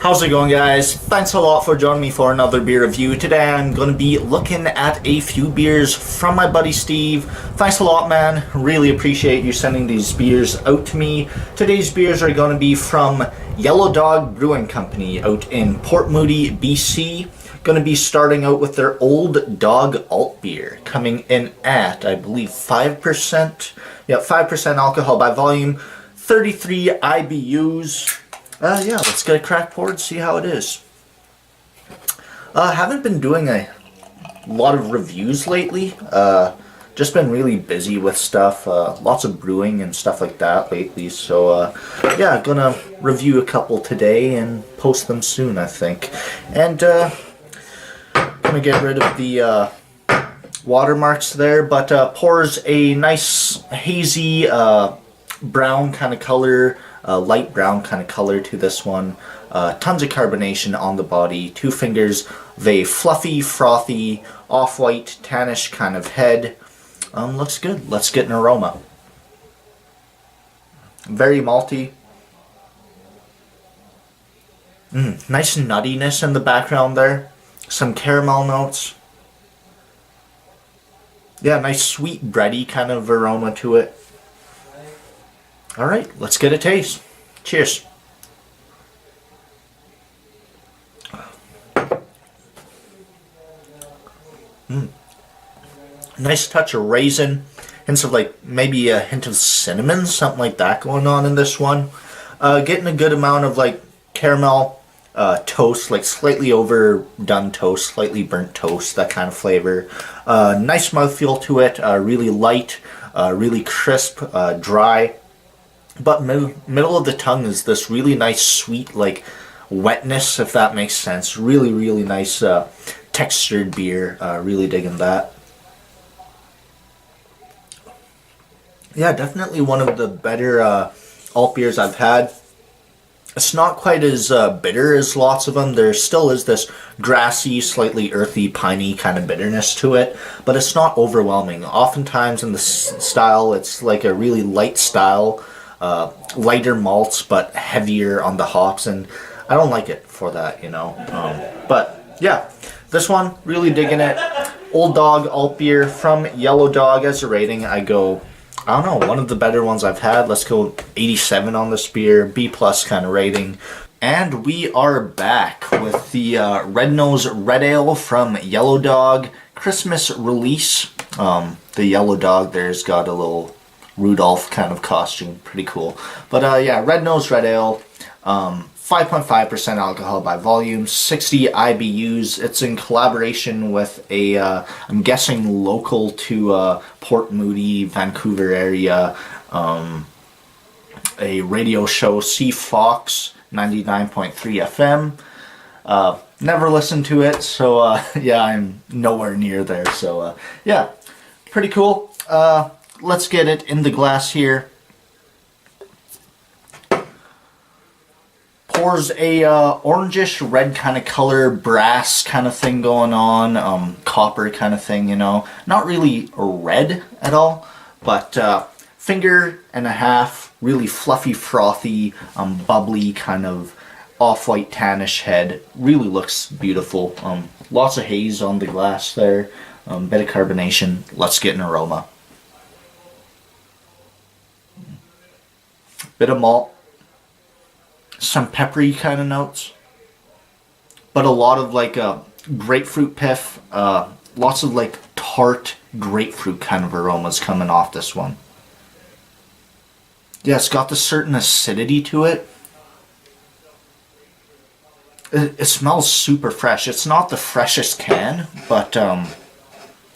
How's it going, guys? Thanks a lot for joining me for another beer review. Today I'm going to be looking at a few beers from my buddy Steve. Thanks a lot, man. Really appreciate you sending these beers out to me. Today's beers are going to be from Yellow Dog Brewing Company out in Port Moody, BC. Going to be starting out with their Old Dog Altbier, coming in at, I believe, 5%. Yeah, 5% alcohol by volume, 33 IBUs. Yeah, let's get a crack poured, see how it is. Haven't been doing a lot of reviews lately. Just been really busy with stuff. Lots of brewing and stuff like that lately. So, yeah, gonna review a couple today and post them soon, I think. And, gonna get rid of the watermarks there, but pours a nice hazy brown kind of color, light brown kind of color to this one. Tons of carbonation on the body. 2 fingers of a fluffy, frothy, off-white, tannish kind of head. Looks good. Let's get an aroma. Very malty. Nice nuttiness in the background there. Some caramel notes. Yeah, nice sweet bready kind of aroma to it. Alright, let's get a taste. Cheers. Nice touch of raisin. Hints of like maybe a hint of cinnamon, something like that going on in this one. Getting a good amount of like caramel toast, like slightly overdone toast, slightly burnt toast, that kind of flavor. Nice mouthfeel to it, really light, really crisp, dry. But middle of the tongue is this really nice sweet like wetness, if that makes sense. Really, really nice textured beer. Really digging that. Yeah, definitely one of the better alt beers I've had. It's not quite as bitter as lots of them. There still is this grassy, slightly earthy, piney kind of bitterness to it, but it's not overwhelming. Oftentimes in the style, it's like a really light style, lighter malts, but heavier on the hops, and I don't like it for that, you know. But yeah, this one, really digging it. Old Dog Alt Beer from Yellow Dog. As a rating, I go, I don't know, one of the better ones I've had. Let's go 87 on this beer, B+ kind of rating. And we are back with the Red Nose Red Ale from Yellow Dog, Christmas release. The Yellow Dog there's got a little Rudolph kind of costume, pretty cool. But yeah, Red Nose Red Ale, 5.5% alcohol by volume, 60 IBUs. It's in collaboration with a, I'm guessing local to Port Moody, Vancouver area, a radio show, C Fox 99.3 FM. Never listened to it, so yeah, I'm nowhere near there. So yeah, pretty cool. Let's get it in the glass here. Pours a orangish red kind of color, brass kind of thing going on, copper kind of thing, you know. Not really red at all, but finger and a half, really fluffy, frothy, bubbly kind of off-white tannish head. Really looks beautiful. Lots of haze on the glass there, bit of carbonation. Let's get an aroma. Bit of malt. Some peppery kind of notes, but a lot of like grapefruit pith, lots of like tart grapefruit kind of aromas coming off this one. Yeah, it's got this certain acidity to it. It smells super fresh. It's not the freshest can, but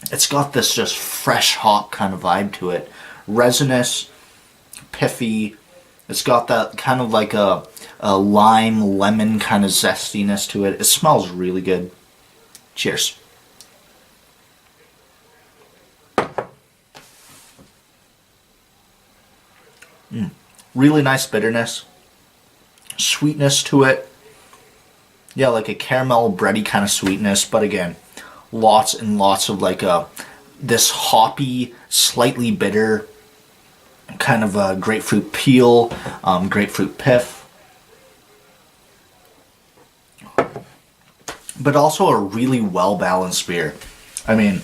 it's got this just fresh hop kind of vibe to it. Resinous, pithy. It's got that kind of like a lime, lemon kind of zestiness to it. It smells really good. Cheers. Really nice bitterness. Sweetness to it. Yeah, like a caramel bready kind of sweetness, but again, lots and lots of like this hoppy, slightly bitter kind of a grapefruit peel, grapefruit pith. but also a really well-balanced beer. I mean,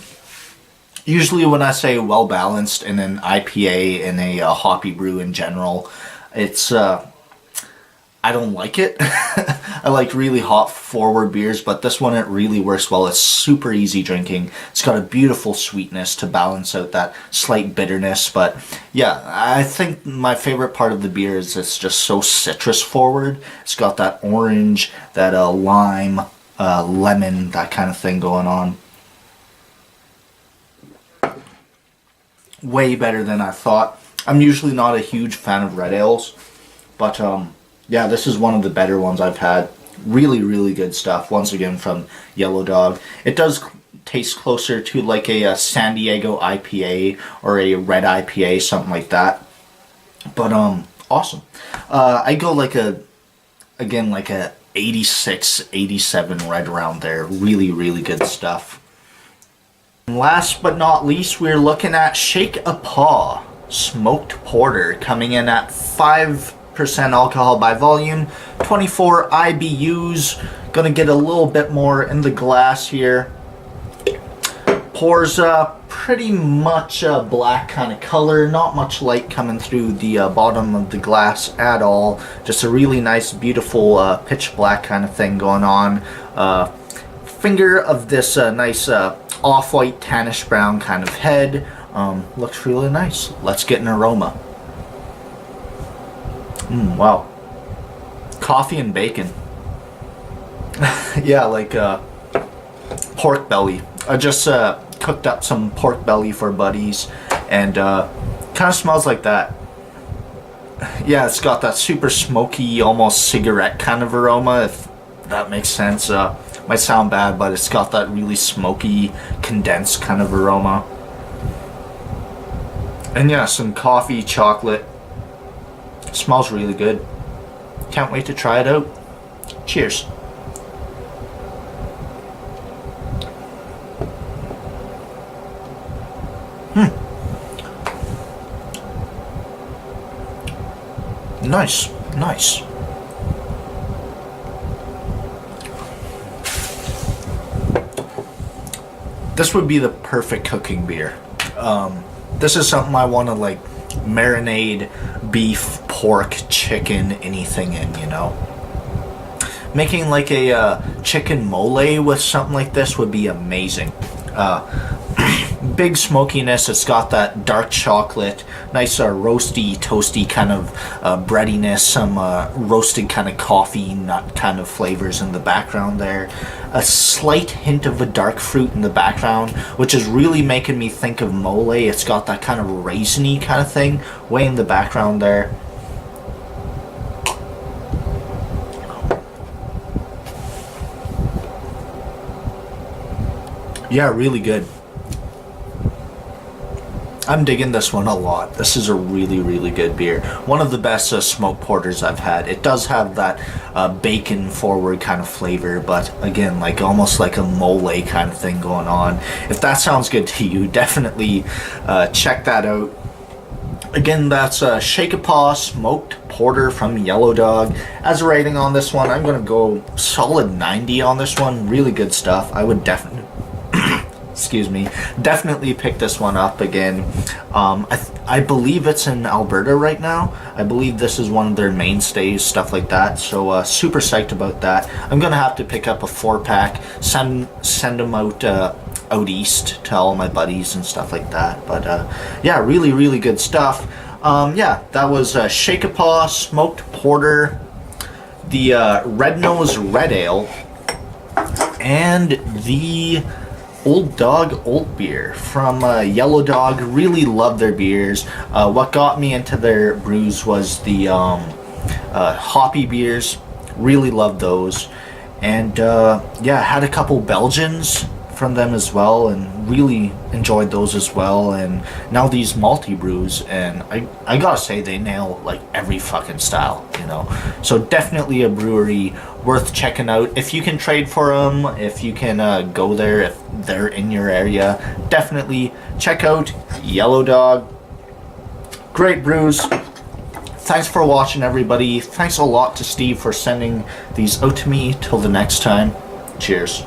usually when I say well-balanced in an IPA and a hoppy brew in general, it's I don't like it. I like really hop forward beers, but this one, it really works well. It's super easy drinking. It's got a beautiful sweetness to balance out that slight bitterness. But yeah, I think my favorite part of the beer is it's just so citrus forward. It's got that orange, that lime, lemon, that kind of thing going on. Way better than I thought. I'm usually not a huge fan of red ales, but yeah, this is one of the better ones I've had. Really, really good stuff. Once again from Yellow Dog. It does taste closer to like a San Diego IPA or a red IPA, something like that. But awesome. I go like a 86, 87 right around there. Really, really good stuff. And last but not least, we're looking at Shake a Paw Smoked Porter, coming in at 5% alcohol by volume, 24 IBUs. Gonna get a little bit more in the glass here. Pours pretty much a black kind of color, not much light coming through the bottom of the glass at all. Just a really nice, beautiful pitch black kind of thing going on. Finger of this nice off-white tannish brown kind of head. Looks really nice. Let's get an aroma. Wow. Coffee and bacon. Yeah, like pork belly. I just cooked up some pork belly for buddies, and kind of smells like that. Yeah, it's got that super smoky, almost cigarette kind of aroma, if that makes sense. Might sound bad, but it's got that really smoky, condensed kind of aroma. And yeah, some coffee, chocolate. Smells really good. Can't wait to try it out. Cheers. Nice, nice. This would be the perfect cooking beer. This is something I want to like marinade beef, pork, chicken, anything in, you know. Making like a chicken mole with something like this would be amazing. Big smokiness. It's got that dark chocolate, nice roasty, toasty kind of breadiness, some roasted kind of coffee nut kind of flavors in the background there. A slight hint of a dark fruit in the background, which is really making me think of mole. It's got that kind of raisiny kind of thing way in the background there. Yeah, really good. I'm digging this one a lot. This is a really, really good beer. One of the best smoked porters I've had. It does have that bacon forward kind of flavor, but again, like almost like a mole kind of thing going on. If that sounds good to you, definitely check that out. Again, that's Shake a Paw Smoked Porter from Yellow Dog. As a rating on this one, I'm going to go solid 90 on this one. Really good stuff. I would definitely... excuse me, definitely pick this one up again. I believe it's in Alberta right now. I believe this is one of their mainstays, stuff like that. So super psyched about that. I'm gonna have to pick up a 4-pack, send them out out east to all my buddies and stuff like that. But yeah, really, really good stuff. Yeah, that was Shake a Paw Smoked Porter, the Red Nose Red Ale, and the Old Dog Altbier from Yellow Dog. Really love their beers. What got me into their brews was the hoppy beers. Really love those. And yeah, had a couple Belgians from them as well, and really enjoyed those as well. And now these malty brews, and I gotta say, they nail like every fucking style, you know. So definitely a brewery worth checking out if you can trade for them, if you can go there, if they're in your area. Definitely check out Yellow Dog. Great brews. Thanks for watching, everybody. Thanks a lot to Steve for sending these out to me. Till the next time, Cheers.